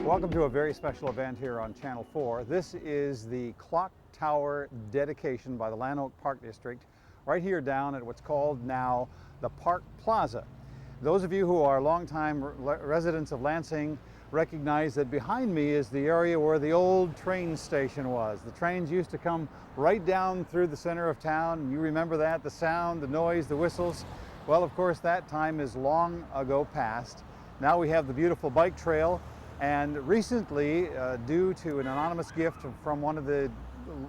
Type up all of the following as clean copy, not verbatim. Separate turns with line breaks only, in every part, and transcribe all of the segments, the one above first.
Welcome to a very special event here on Channel 4. This is the clock tower dedication by the Lan-Oak Park District right here down at what's called now the Park Plaza. Those of you who are longtime residents of Lansing recognize that behind me is the area where the old train station was. The trains used to come right down through the center of town. You remember that, the sound, the noise, the whistles. Well, of course, that time is long ago past. Now we have the beautiful bike trail, and recently, due to an anonymous gift from one of the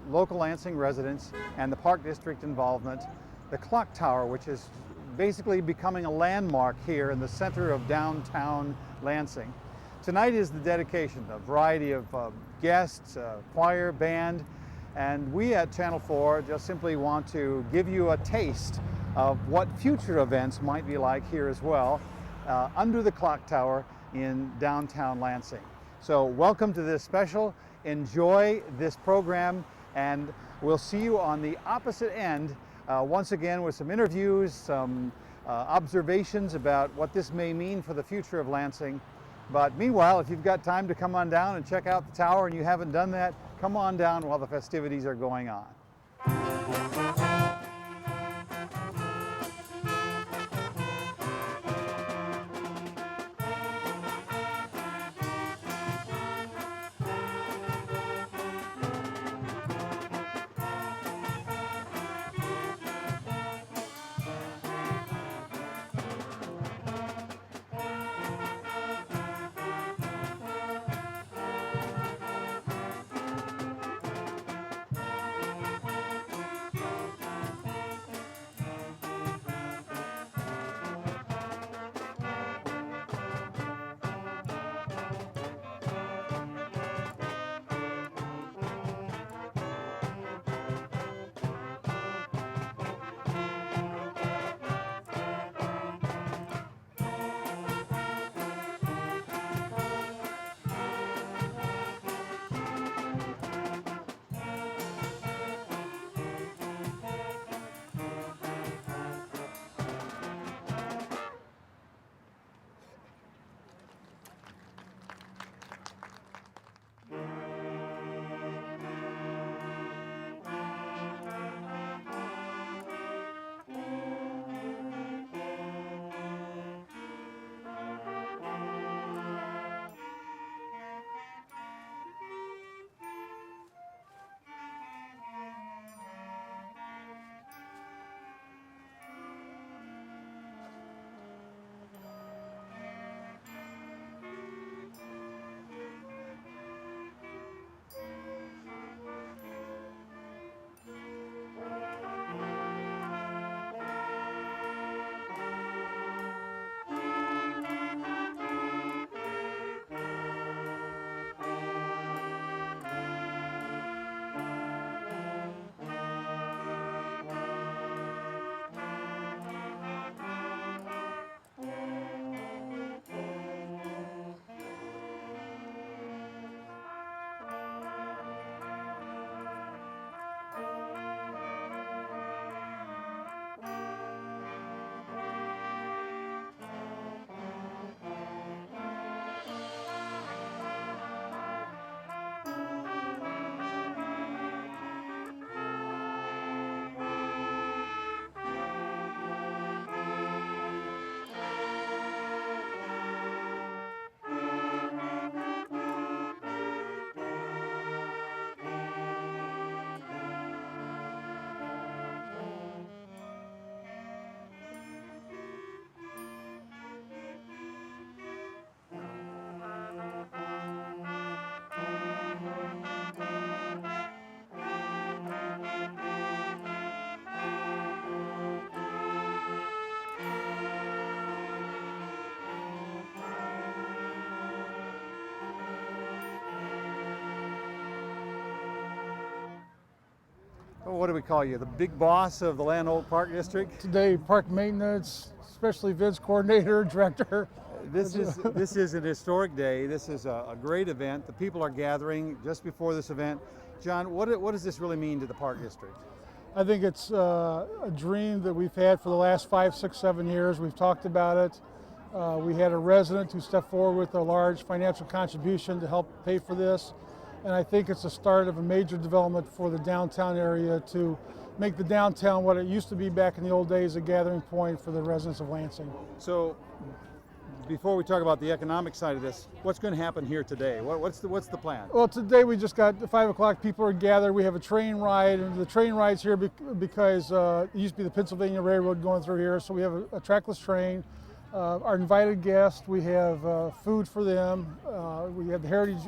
local Lansing residents and the Park District involvement, the clock tower, which is basically becoming a landmark here in the center of downtown Lansing. Tonight is the dedication, a variety of guests, choir, band, and we at Channel 4 just simply want to give you a taste of what future events might be like here as well, under the clock tower in downtown Lansing. So welcome to this special, enjoy this program, and we'll see you on the opposite end once again with some interviews, some observations about what this may mean for the future of Lansing. But meanwhile, if you've got time to come on down and check out the tower and you haven't done that, come on down while the festivities are going on. What do we call you? The big boss of the Lan-Oak Park District?
Today, park maintenance, special events coordinator, director.
This is an historic day. This is a great event. The people are gathering just before this event. John, what does this really mean to the Park District?
I think it's a dream that we've had for the last 5, 6, 7 years. We've talked about it. We had a resident who stepped forward with a large financial contribution to help pay for this. And I think it's the start of a major development for the downtown area to make the downtown what it used to be back in the old days, a gathering point for the residents of Lansing.
So, before we talk about the economic side of this, what's going to happen here today? What's the plan?
Well, today we just got 5 o'clock. People are gathered. We have a train ride, and the train ride's here because it used to be the Pennsylvania Railroad going through here. So we have a trackless train. Our invited guests, we have food for them. We have the Heritage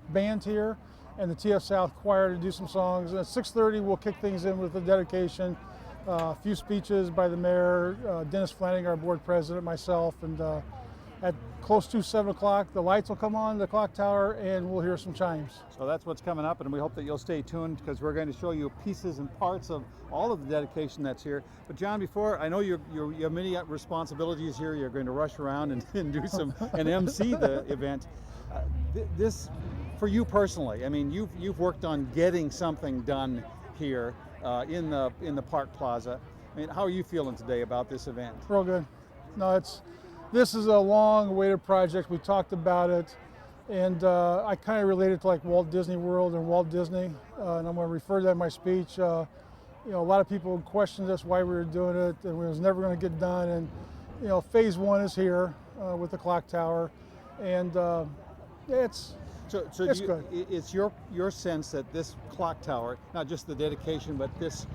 Band here and the TF South Choir to do some songs. And at 6:30, we'll kick things in with the dedication. A few speeches by the mayor, Dennis Flanagan, our board president, myself, and at close to 7 o'clock, the lights will come on, the clock tower, and we'll hear some chimes.
So that's what's coming up, and we hope that you'll stay tuned because we're going to show you pieces and parts of all of the dedication that's here. But John, before, I know you have many responsibilities here. You're going to rush around and do and MC the event. This, for you personally, I mean, you've worked on getting something done here in the Park Plaza. I mean, how are you feeling today about this event?
Real good. No, this is a long-awaited project. We talked about it, and I kind of relate it to like Walt Disney World and Walt Disney, and I'm going to refer to that in my speech. You know, a lot of people questioned us why we were doing it, and it was never going to get done. And you know, phase 1 is here with the clock tower, and it's good.
It's your sense that this clock tower, not just the dedication, but this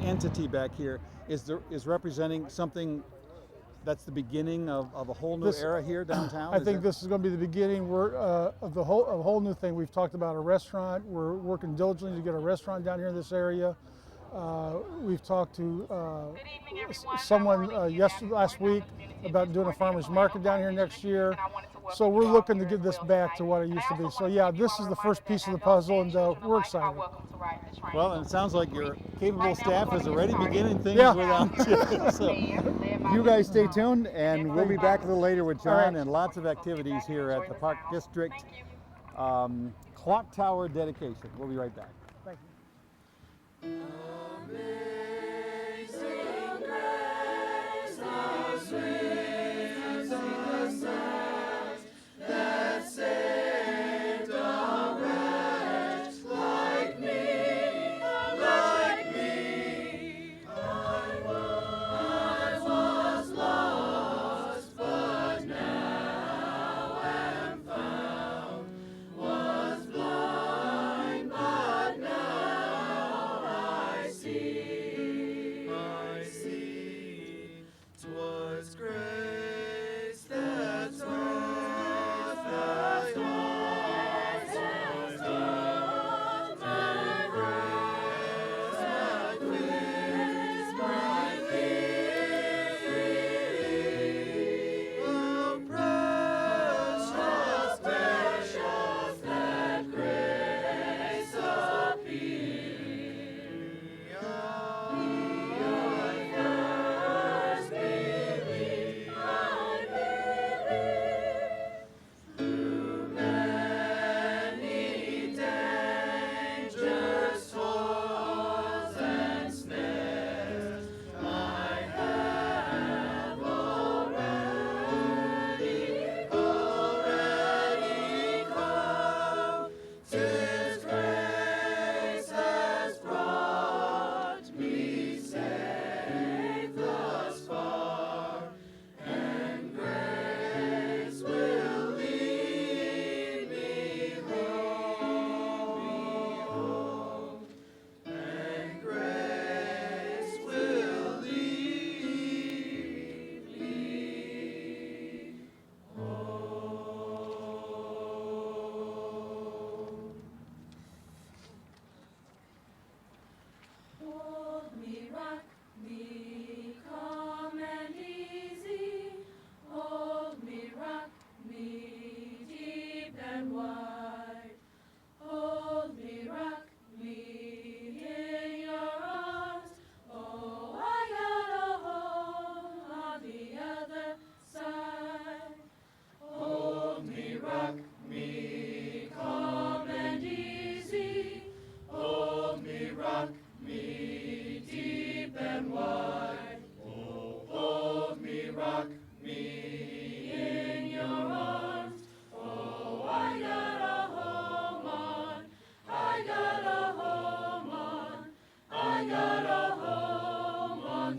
entity back here is representing something that's the beginning of a whole new era here downtown?
I think this is going to be the beginning of a whole new thing. We've talked about a restaurant. We're working diligently to get a restaurant down here in this area. We've talked to someone last week about doing a farmer's market down here next year. So we're looking to get this back to what it used to be. So yeah, this is the first piece of the puzzle, and we're excited.
Well, and it sounds like your capable staff is already beginning things without you. So you guys stay tuned, and we'll be back a little later with John and lots of activities here at the Park District Clock Tower dedication. We'll be right back.
Thank you.
See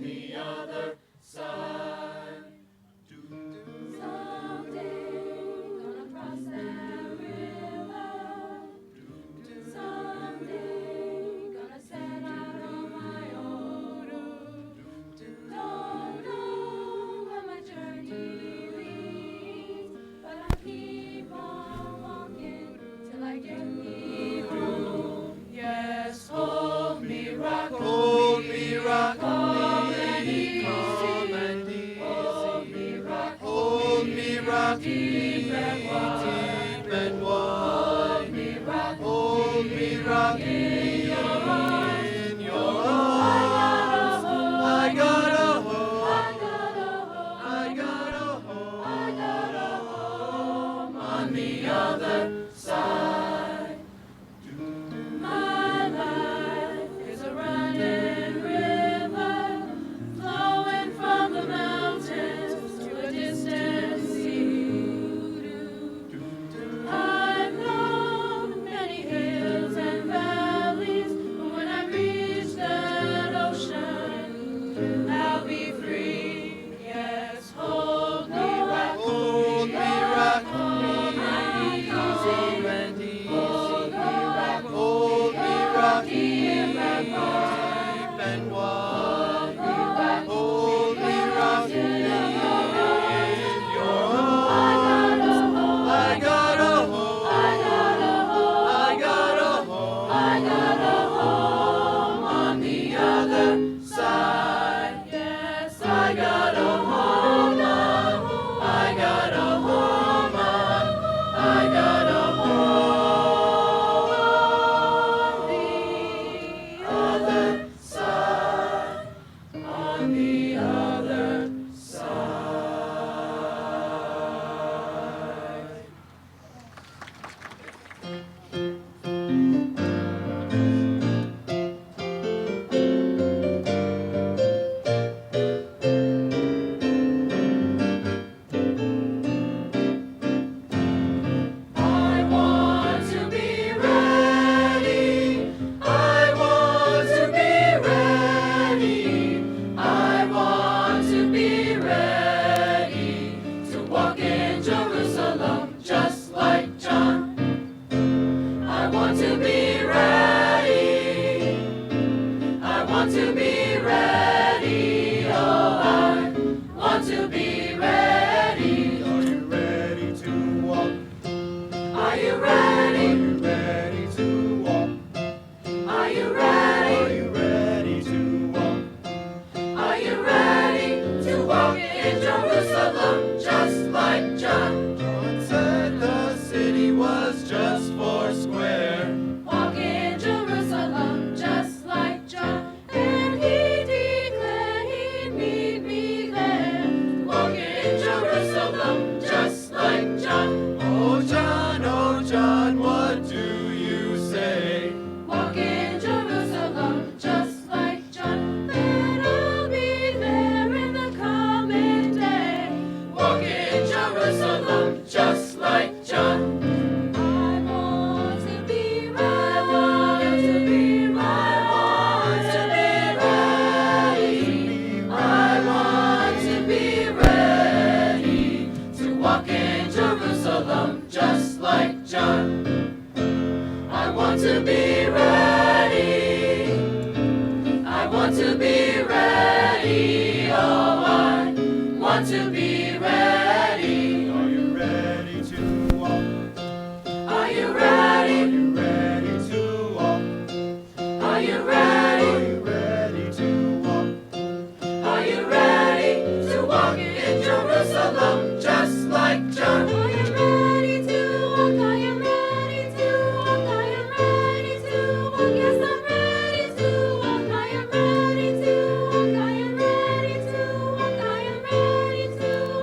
the other side. Someday, gonna cross that river. Someday, gonna set out on my own. Don't know where my journey leads, but I keep on walking till I get me home. Yes, hold me, rock, hold me, rock, calm and easy, calm and easy. Hold me, rock, deep and wide, deep and wide. Hold me, rock, in your arms, in your arms. I got a home, I got a home, I got a home, I got a home on the other side. My life is a running river, flowing from the mountains to a distant sea. I've known many hills and valleys, but when I reach that ocean, I'll be free. Yes, hold me, rock, hold me, rock, hold and easy, hold me, rock, deep and wide, hold me, rock, in your arms. I got a home, I got a home, I got a home, I got a home on the other side. Yes, I got a home, I got a home, I got a home on the other side, on the other side. I want to be ready. I want to be ready. I want to be ready to walk in Jerusalem just like John. I want to be ready. I want to be ready. Oh, I want to be ready. Are you ready to walk? Are you ready? Are you ready to walk? Are you ready? Are you ready to walk? Are you ready to walk in Jerusalem just like John? John said the city was just four square. Walk in Jerusalem just like John. And he declared he'd meet me there. Walk in Jerusalem just like John. Oh John, what do you say? Walk in Jerusalem just like John. Then I'll be there in the coming day. Walk in Jerusalem just like John. I want to be ready. I want to be ready. I want to be ready to walk in Jerusalem just like John. I want to be ready. I want to be ready. Oh, I want to be ready. Are you ready to walk? Are you ready? Are you ready to walk? Are you ready? Are you ready to walk? Are you ready to walk in Jerusalem just like John? I am ready to walk. I am ready to walk. I am ready to walk. Yes, I'm ready to walk. I am ready to walk. I am ready to walk. I am ready to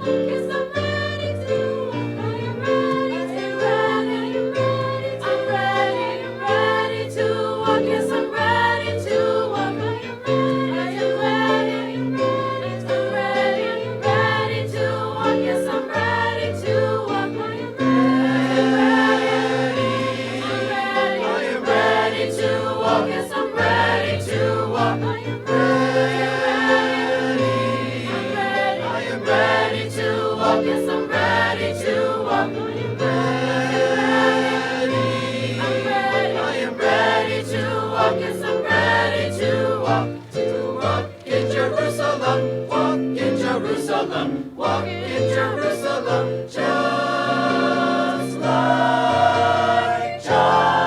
Jerusalem, walk in Jerusalem, walk in Jerusalem, just like John.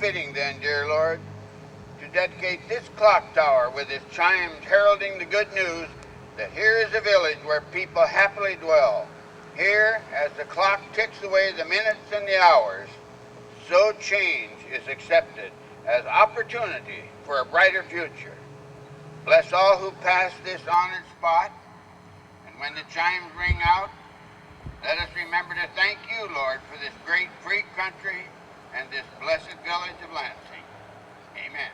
fitting then, dear Lord, to dedicate this clock tower with its chimes heralding the good news that here is a village where people happily dwell. Here, as the clock ticks away the minutes and the hours, so change is accepted as opportunity for a brighter future. Bless all who pass this honored spot, and when the chimes ring out, let us remember to thank you, Lord, for this great free country and this blessed village of Lansing. Amen.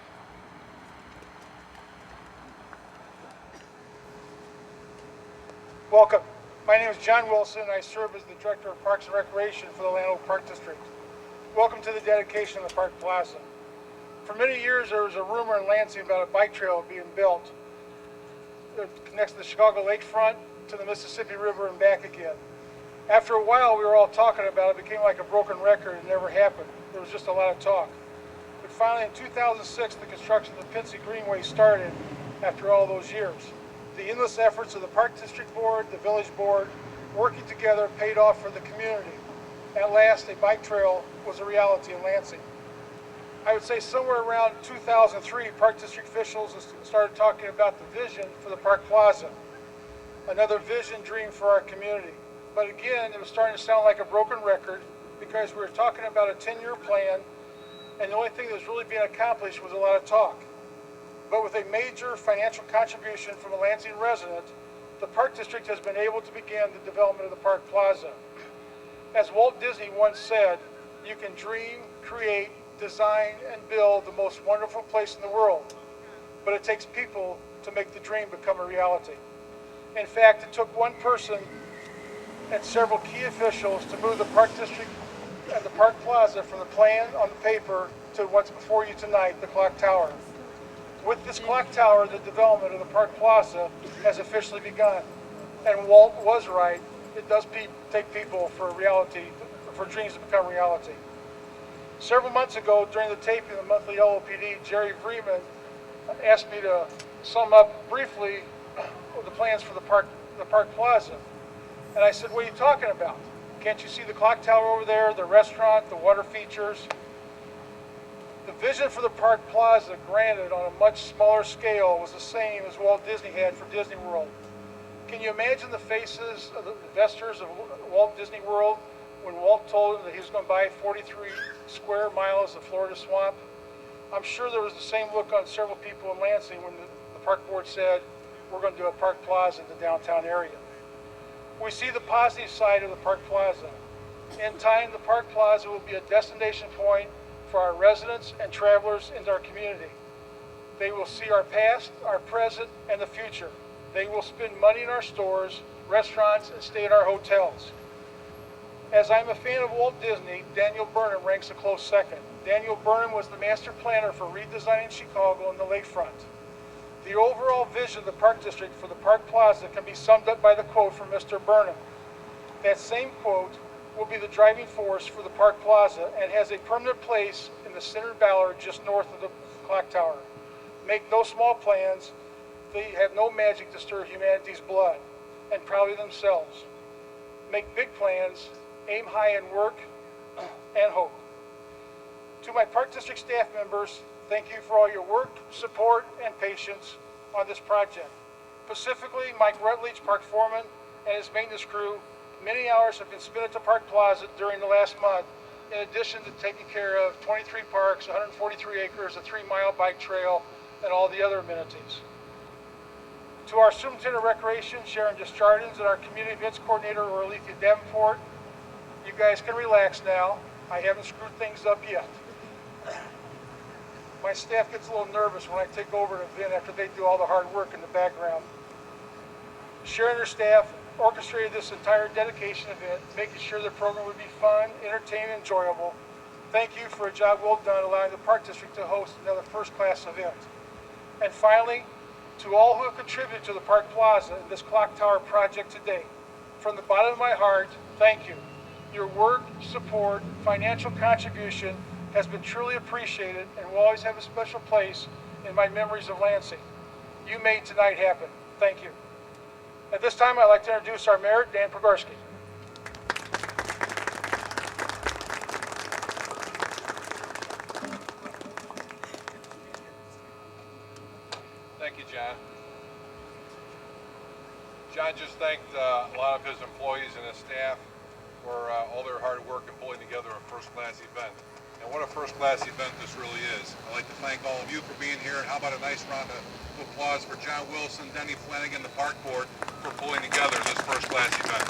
Welcome. My name is John Wilson, and I serve as the Director of Parks and Recreation for the Lan-Oak Park District. Welcome to the dedication of the Park Plaza. For many years, there was a rumor in Lansing about a bike trail being built that connects the Chicago lakefront to the Mississippi River and back again. After a while, we were all talking about it. It became like a broken record. It never happened. There was just a lot of talk. But finally, in 2006, the construction of the Pincy Greenway started after all those years. The endless efforts of the Park District Board, the Village Board, working together paid off for the community. At last, a bike trail was a reality in Lansing. I would say somewhere around 2003, Park District officials started talking about the vision for the Park Plaza, another vision dream for our community. But again, it was starting to sound like a broken record because we were talking about a 10-year plan, and the only thing that was really being accomplished was a lot of talk. But with a major financial contribution from a Lansing resident, the Park District has been able to begin the development of the Park Plaza. As Walt Disney once said, you can dream, create, design, and build the most wonderful place in the world, but it takes people to make the dream become a reality. In fact, it took one person and several key officials to move the Park District and the Park Plaza from the plan on the paper to what's before you tonight, the clock tower. With this clock tower, the development of the Park Plaza has officially begun. And Walt was right. It does take people for reality, for dreams to become reality. Several months ago, during the taping of the monthly LOPD, Jerry Vreeman asked me to sum up briefly the plans for the Park Plaza. And I said, what are you talking about? Can't you see the clock tower over there, the restaurant, the water features? The vision for the Park Plaza, granted on a much smaller scale, was the same as Walt Disney had for Disney World. Can you imagine the faces of the investors of Walt Disney World when Walt told them that he was going to buy 43 square miles of Florida swamp? I'm sure there was the same look on several people in Lansing when the park board said, we're going to do a Park Plaza in the downtown area. We see the positive side of the Park Plaza. In time, the Park Plaza will be a destination point for our residents and travelers into our community. They will see our past, our present, and the future. They will spend money in our stores, restaurants, and stay in our hotels. As I'm a fan of Walt Disney, Daniel Burnham ranks a close second. Daniel Burnham was the master planner for redesigning Chicago and the lakefront. The overall vision of the Park District for the Park Plaza can be summed up by the quote from Mr. Burnham. That same quote will be the driving force for the Park Plaza and has a permanent place in the center of Ballard just north of the clock tower. Make no small plans. They have no magic to stir humanity's blood, and probably themselves. Make big plans, aim high in work and hope. To my Park District staff members, thank you for all your work, support, and patience on this project. Specifically, Mike Rutledge, Park Foreman, and his maintenance crew, many hours have been spent at the Park Plaza during the last month, in addition to taking care of 23 parks, 143 acres, a 3-mile bike trail, and all the other amenities. To our Superintendent of Recreation, Sharon Desjardins, and our Community Events Coordinator, Orlethea Davenport, you guys can relax now. I haven't screwed things up yet. My staff gets a little nervous when I take over an event after they do all the hard work in the background. Sharon and her staff orchestrated this entire dedication event, making sure the program would be fun, entertaining, and enjoyable. Thank you for a job well done allowing the Park District to host another first-class event. And finally, to all who have contributed to the Park Plaza and this clock tower project today, from the bottom of my heart, thank you. Your work, support, financial contribution has been truly appreciated and will always have a special place in my memories of Lansing. You made tonight happen. Thank you. At this time, I'd like to introduce our mayor, Dan Pogorski.
Thank you, John. John just thanked a lot of his employees and his staff for all their hard work in pulling together a first-class event. And what a first-class event this really is. I'd like to thank all of you for being here, and how about a nice round of applause for John Wilson, Denny Flanagan, the park board, for pulling together this first-class event.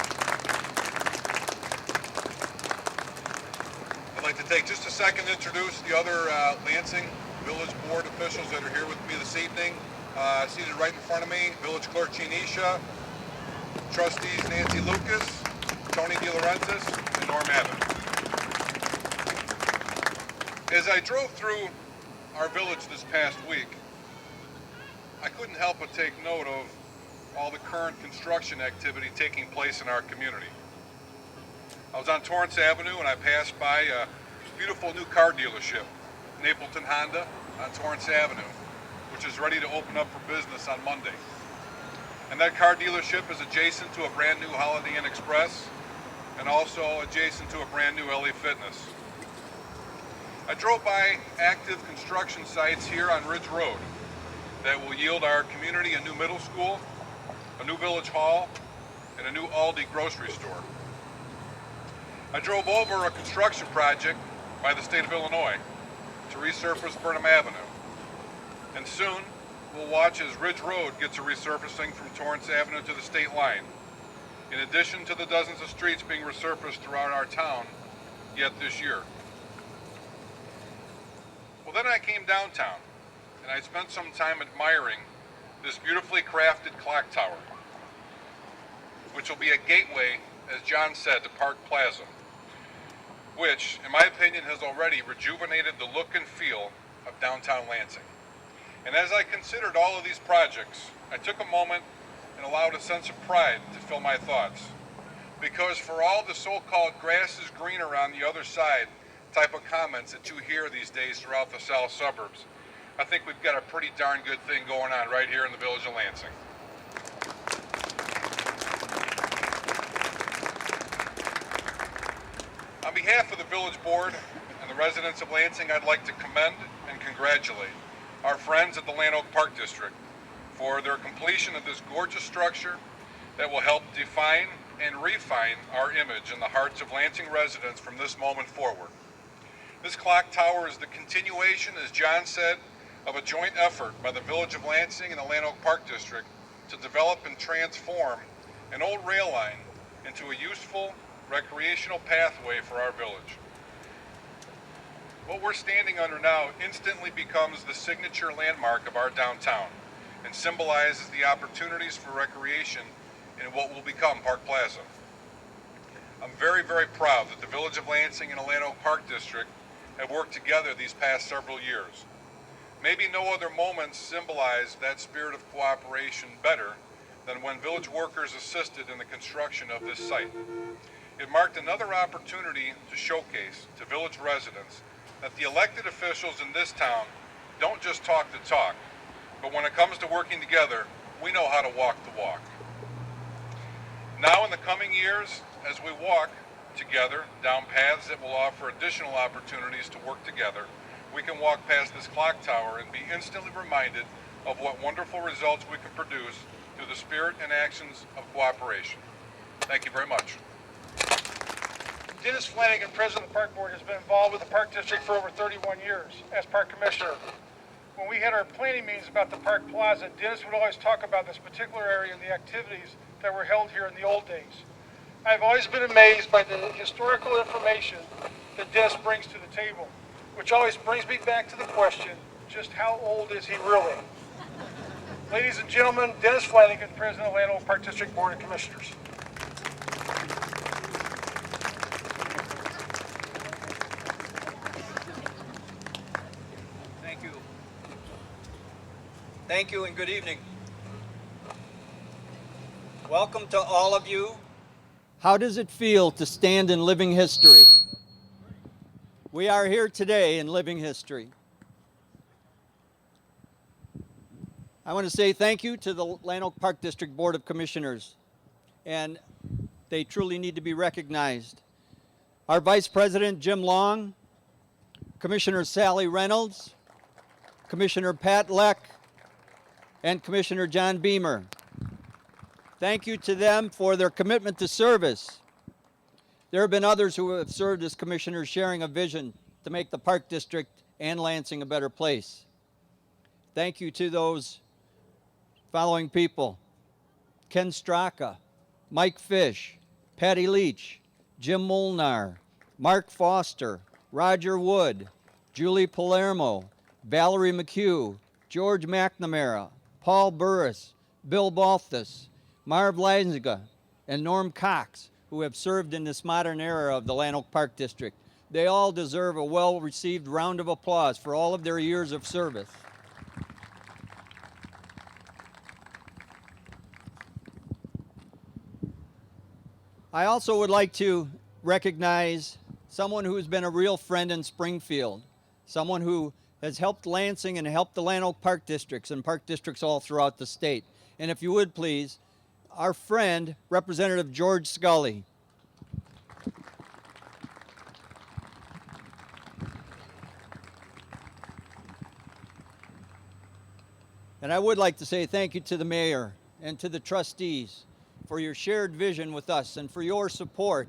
I'd like to take just a second to introduce the other Lansing Village Board officials that are here with me this evening. Seated right in front of me, Village Clerk Jean Isha, Trustees Nancy Lucas, Tony DeLaurentis, and Norm Abbott. As I drove through our village this past week, I couldn't help but take note of all the current construction activity taking place in our community. I was on Torrance Avenue and I passed by a beautiful new car dealership, Napleton Honda on Torrance Avenue, which is ready to open up for business on Monday. And that car dealership is adjacent to a brand new Holiday Inn Express and also adjacent to a brand new LA Fitness. I drove by active construction sites here on Ridge Road that will yield our community a new middle school, a new village hall, and a new Aldi grocery store. I drove over a construction project by the state of Illinois to resurface Burnham Avenue. And soon, we'll watch as Ridge Road gets a resurfacing from Torrance Avenue to the state line, in addition to the dozens of streets being resurfaced throughout our town yet this year. Well, then I came downtown, and I spent some time admiring this beautifully crafted clock tower, which will be a gateway, as John said, to Park Plaza, which, in my opinion, has already rejuvenated the look and feel of downtown Lansing. And as I considered all of these projects, I took a moment and allowed a sense of pride to fill my thoughts. Because for all the so-called grass is greener on the other side type of comments that you hear these days throughout the south suburbs, I think we've got a pretty darn good thing going on right here in the village of Lansing. On behalf of the village board and the residents of Lansing, I'd like to commend and congratulate our friends at the Lan-Oak Park District for their completion of this gorgeous structure that will help define and refine our image in the hearts of Lansing residents from this moment forward. This clock tower is the continuation, as John said, of a joint effort by the Village of Lansing and the Lan-Oak Park District to develop and transform an old rail line into a useful recreational pathway for our village. What we're standing under now instantly becomes the signature landmark of our downtown and symbolizes the opportunities for recreation in what will become Park Plaza. I'm very, very proud that the Village of Lansing and the Lan-Oak Park District have worked together these past several years. Maybe no other moments symbolize that spirit of cooperation better than when village workers assisted in the construction of this site. It marked another opportunity to showcase to village residents that the elected officials in this town don't just talk the talk, but when it comes to working together, we know how to walk the walk. Now in the coming years, as we walk together down paths that will offer additional opportunities to work together, we can walk past this clock tower and be instantly reminded of what wonderful results we can produce through the spirit and actions of cooperation. Thank you very much.
Dennis Flanagan, President of the Park Board, has been involved with the Park District for over 31 years as Park Commissioner. When we had our planning meetings about the Park Plaza, Dennis would always talk about this particular area and the activities that were held here in the old days. I've always been amazed by the historical information that Dennis brings to the table, which always brings me back to the question, just how old is he really? Ladies and gentlemen, Dennis Flanagan, President of Lan-Oak Park District Board of Commissioners.
Thank you. Thank you and good evening. Welcome to all of you. How does it feel to stand in living history? We are here today in living history. I want to say thank you to the Lan-Oak Park District Board of Commissioners, and they truly need to be recognized. Our Vice President, Jim Long, Commissioner Sally Reynolds, Commissioner Pat Leck, and Commissioner John Beamer. Thank you to them for their commitment to service. There have been others who have served as commissioners sharing a vision to make the Park District and Lansing a better place. Thank you to those following people: Ken Straka, Mike Fish, Patty Leach, Jim Molnar, Mark Foster, Roger Wood, Julie Palermo, Valerie McHugh, George McNamara, Paul Burris, Bill Balthus, Marv Leisinger, and Norm Cox, who have served in this modern era of the Lan-Oak Park District. They all deserve a well-received round of applause for all of their years of service. I also would like to recognize someone who has been a real friend in Springfield, someone who has helped Lansing and helped the Lan-Oak Park Districts and park districts all throughout the state. And if you would please, our friend, Representative George Scully. And I would like to say thank you to the mayor and to the trustees for your shared vision with us and for your support,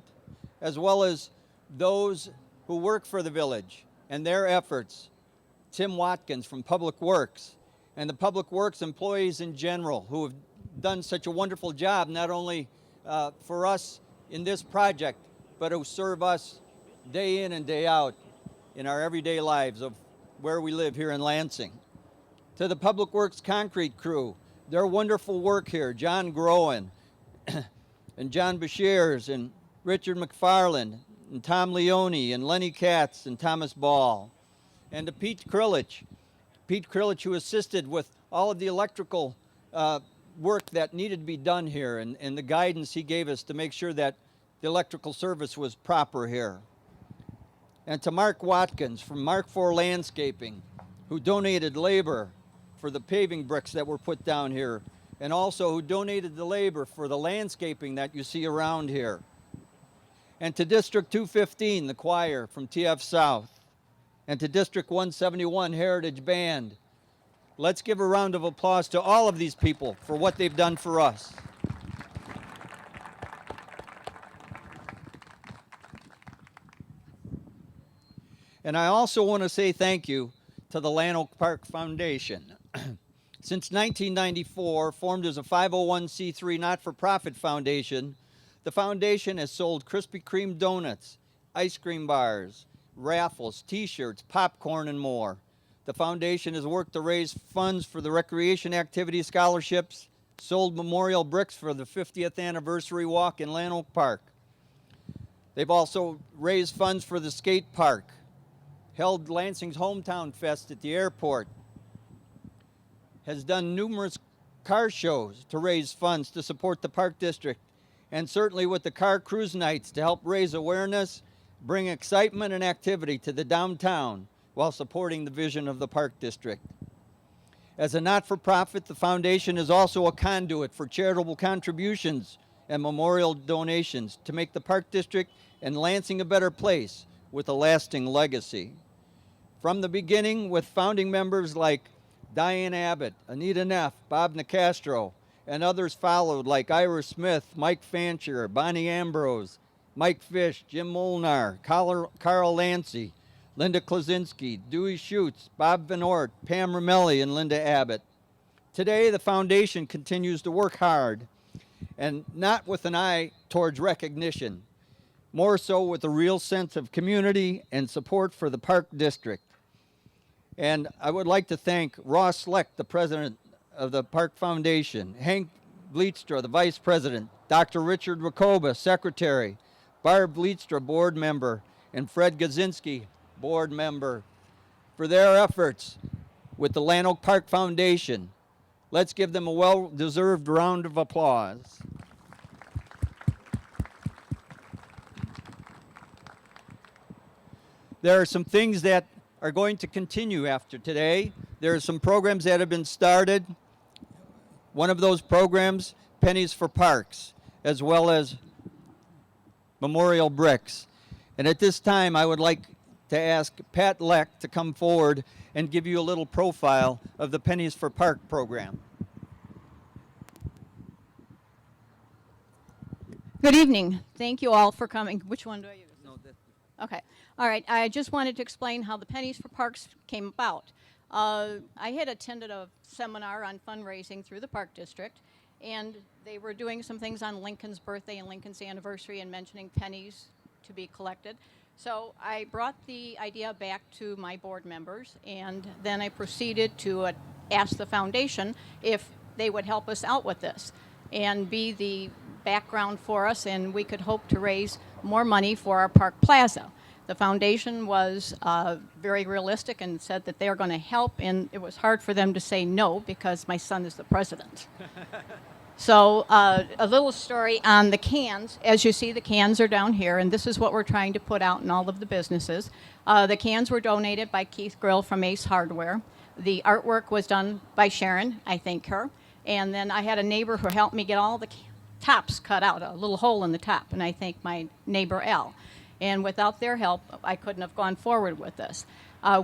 as well as those who work for the village and their efforts. Tim Watkins from Public Works and the Public Works employees in general who have done such a wonderful job, not only for us in this project, but who serve us day in and day out in our everyday lives of where we live here in Lansing. To the Public Works concrete crew, their wonderful work here, John Groen and John Bashirs and Richard McFarland and Tom Leone and Lenny Katz and Thomas Ball. And to Pete Krilich who assisted with all of the electrical work that needed to be done here and the guidance he gave us to make sure that the electrical service was proper here. And to Mark Watkins from Mark IV Landscaping, who donated labor for the paving bricks that were put down here, and also who donated the labor for the landscaping that you see around here. And to District 215, the choir from TF South, and to District 171 Heritage Band. Let's give a round of applause to all of these people for what they've done for us. And I also want to say thank you to the Lan-Oak Park Foundation. Since 1994, formed as a 501c3 not-for-profit foundation, the foundation has sold Krispy Kreme donuts, ice cream bars, raffles, t-shirts, popcorn, and more. The foundation has worked to raise funds for the recreation activity scholarships, sold memorial bricks for the 50th anniversary walk in Lan-Oak Park. They've also raised funds for the skate park, held Lansing's Hometown Fest at the airport, has done numerous car shows to raise funds to support the Park District, and certainly with the car cruise nights to help raise awareness, bring excitement and activity to the downtown while supporting the vision of the Park District. As a not-for-profit, the foundation is also a conduit for charitable contributions and memorial donations to make the Park District and Lansing a better place with a lasting legacy. From the beginning, with founding members like Diane Abbott, Anita Neff, Bob Nicastro, and others followed like Ira Smith, Mike Fancher, Bonnie Ambrose, Mike Fish, Jim Molnar, Carl Lancy, Linda Klaczynski, Dewey Schutz, Bob Van Ort, Pam Ramelli, and Linda Abbott. Today, the foundation continues to work hard, and not with an eye towards recognition, more so with a real sense of community and support for the Park District. And I would like to thank Ross Sleck, the president of the Park Foundation, Hank Bleedstra, the vice president, Dr. Richard Rakoba, secretary, Barb Bleedstra, board member, and Fred Gazinski, board member, for their efforts with the Lan-Oak Park Foundation. Let's give them a well-deserved round of applause. There are some things that are going to continue after today. There are some programs that have been started. One of those programs, Pennies for Parks, as well as memorial bricks. And at this time, I would like to ask Pat Leck to come forward and give you a little profile of the Pennies for Park program.
Good evening. Thank you all for coming. Which one do I use? No, okay. All right. I just wanted to explain how the Pennies for Parks came about. I had attended a seminar on fundraising through the Park District, and they were doing some things on Lincoln's birthday and Lincoln's anniversary and mentioning pennies to be collected. So I brought the idea back to my board members, and then I proceeded to ask the foundation if they would help us out with this and be the background for us, and we could hope to raise more money for our Park Plaza. The foundation was very realistic and said that they're going to help, and it was hard for them to say no because my son is the president. So a little story on the cans. As you see, the cans are down here, and this is what we're trying to put out in all of the businesses. The cans were donated by Keith Grill from Ace Hardware. The artwork was done by Sharon, I thank her. And then I had a neighbor who helped me get all the tops cut out, a little hole in the top, and I thank my neighbor Al. And without their help, I couldn't have gone forward with this.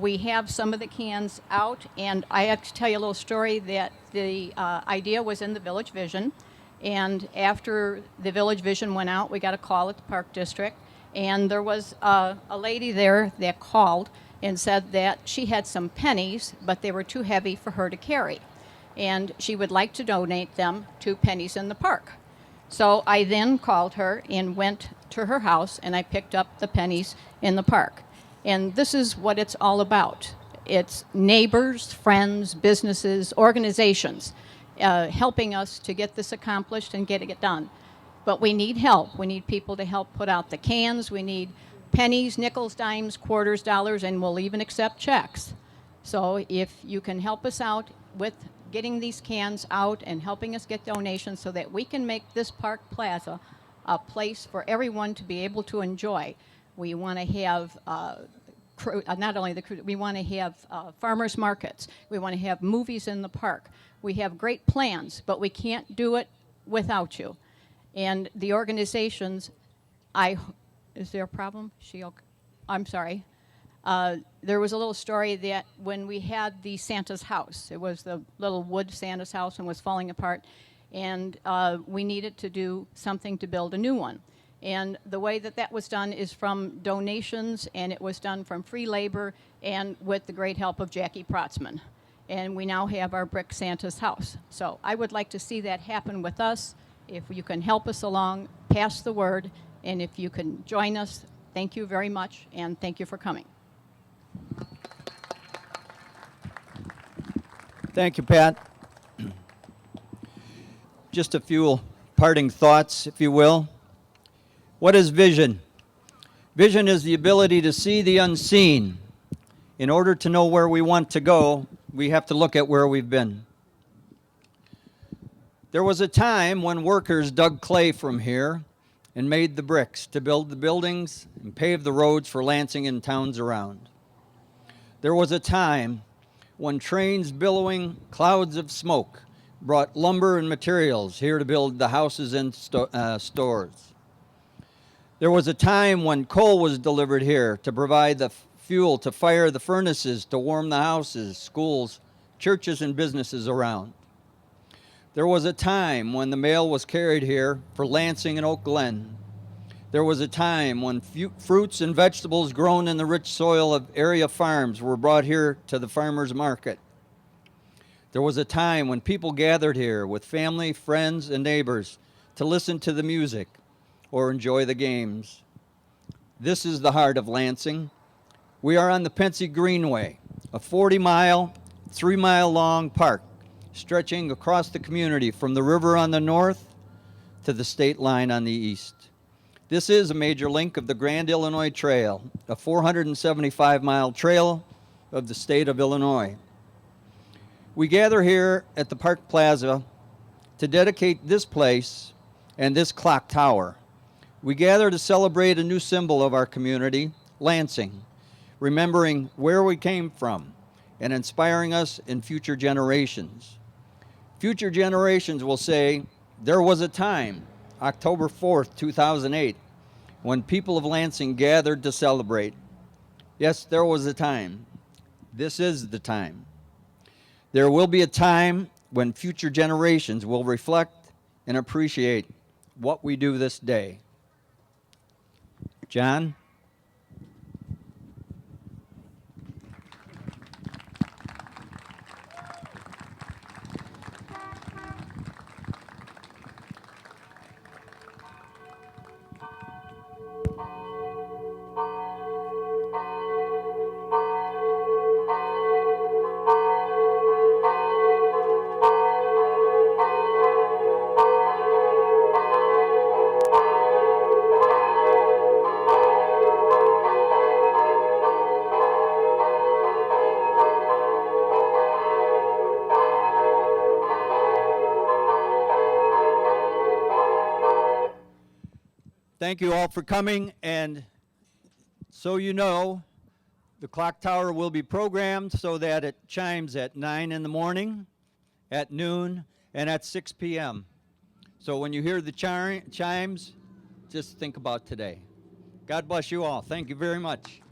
We have some of the cans out, and I have to tell you a little story that the idea was in the Village Vision, and after the Village Vision went out, we got a call at the Park District, and there was a lady there that called and said that she had some pennies, but they were too heavy for her to carry, and she would like to donate them to Pennies in the Park. So I then called her and went to her house, and I picked up the pennies in the park. And this is what it's all about. It's neighbors, friends, businesses, organizations helping us to get this accomplished and get it done. But we need help. We need people to help put out the cans. We need pennies, nickels, dimes, quarters, dollars, and we'll even accept checks. So if you can help us out with getting these cans out and helping us get donations so that we can make this Park Plaza a place for everyone to be able to enjoy. We want to have not only the crew, we want to have farmers markets. We want to have movies in the park. We have great plans, but we can't do it without you. And the organizations, is there a problem? I'm sorry. There was a little story that when we had the Santa's house, it was the little wood Santa's house and was falling apart, and we needed to do something to build a new one. And the way that that was done is from donations, and it was done from free labor and with the great help of Jackie Protzman. And we now have our brick Santa's house. So I would like to see that happen with us. If you can help us along, pass the word, and if you can join us, thank you very much, and thank you for coming.
Thank you, Pat. Just a few parting thoughts, if you will. What is vision? Vision is the ability to see the unseen. In order to know where we want to go, we have to look at where we've been. There was a time when workers dug clay from here and made the bricks to build the buildings and pave the roads for Lansing and towns around. There was a time when trains billowing clouds of smoke brought lumber and materials here to build the houses and stores. There was a time when coal was delivered here to provide the fuel to fire the furnaces to warm the houses, schools, churches, and businesses around. There was a time when the mail was carried here for Lansing and Oak Glen. There was a time when fruits and vegetables grown in the rich soil of area farms were brought here to the farmers market. There was a time when people gathered here with family, friends, and neighbors to listen to the music or enjoy the games. This is the heart of Lansing. We are on the Pensy Greenway, a 40-mile, 3-mile-long park stretching across the community from the river on the north to the state line on the east. This is a major link of the Grand Illinois Trail, a 475-mile trail of the state of Illinois. We gather here at the Park Plaza to dedicate this place and this clock tower. We gather to celebrate a new symbol of our community, Lansing, remembering where we came from and inspiring us in future generations. Future generations will say, there was a time, October 4th, 2008, when people of Lansing gathered to celebrate. Yes, there was a time. This is the time. There will be a time when future generations will reflect and appreciate what we do this day. John? Thank you all for coming, and so you know, the clock tower will be programmed so that it chimes at 9 in the morning, at noon, and at 6 p.m. So when you hear the chimes, just think about today. God bless you all. Thank you very much.